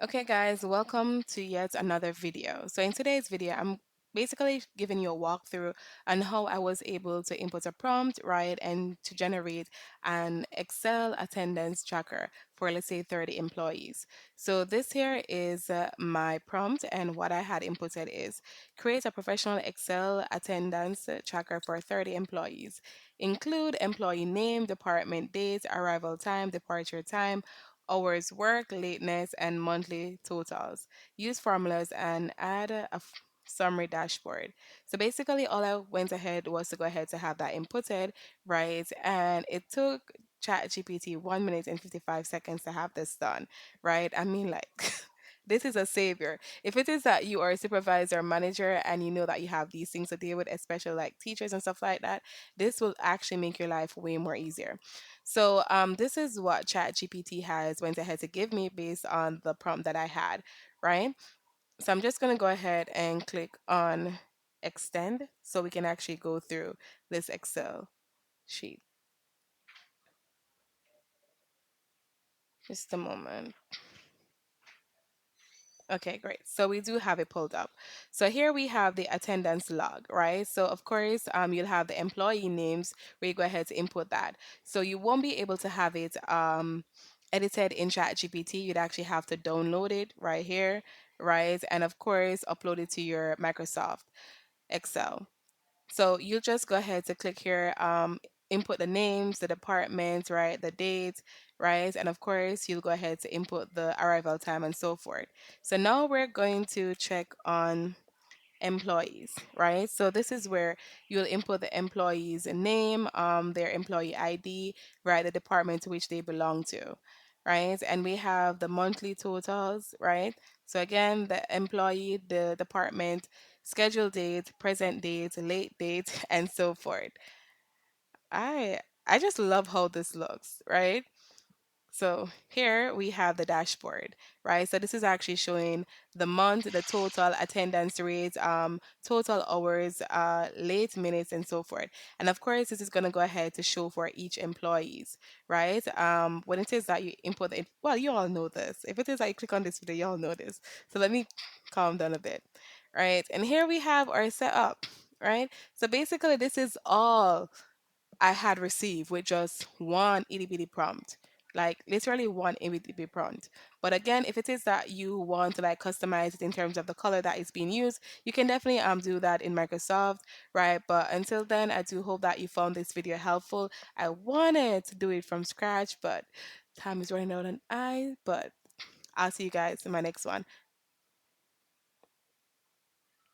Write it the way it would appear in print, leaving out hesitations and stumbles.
Okay, guys, welcome to yet another video. So, in today's video, I'm basically giving you a walkthrough on how I was able to input a prompt, right, and to generate an Excel attendance tracker for, let's say, 30 employees. So, this here is my prompt, and what I had inputted is create a professional Excel attendance tracker for 30 employees. Include employee name, department date, arrival time, departure time, hours work, lateness, and monthly totals. Use formulas and add summary dashboard. So basically, all I went ahead was to go ahead to have that inputted, right? And it took ChatGPT 1 minute and 55 seconds to have this done, right? I mean, like, this is a savior. If it is that you are a supervisor or manager and you know that you have these things to deal with, especially like teachers and stuff like that, this will actually make your life way more easier. So this is what ChatGPT has went ahead to give me based on the prompt that I had, right? So I'm just going to go ahead and click on extend so we can actually go through this Excel sheet. Just a moment. Okay, great. So we do have it pulled up. So here we have the attendance log, right? So of course, you'll have the employee names where you go ahead to input that. So you won't be able to have it edited in ChatGPT. You'd actually have to download it right here, right? And of course, upload it to your Microsoft Excel. So you just go ahead to click here, input the names, the departments, right, the dates, right, and of course you'll go ahead to input the arrival time and so forth. So now we're going to check on employees, right? So this is where you'll input the employee's name, their employee ID, right, the department to which they belong to, right? And we have the monthly totals, right? So again, the employee, the department, schedule date, present date, late date, and so forth. I I just love how this looks, right? So here we have the dashboard, right? So this is actually showing the month, the total attendance rate, total hours, late minutes, and so forth. And of course, this is going to go ahead to show for each employees, right? When it is that you input the, well, you all know this. If it is that you click on this video, you all know this. So let me calm down a bit, right? And here we have our setup, right? So basically, this is all I had received with just one itty bitty prompt, like literally one itty bitty prompt. But again, if it is that you want to like customize it in terms of the color that is being used, you can definitely do that in Microsoft, right? But until then, I do hope that you found this video helpful. I wanted to do it from scratch, but time is running out, and but I'll see you guys in my next one.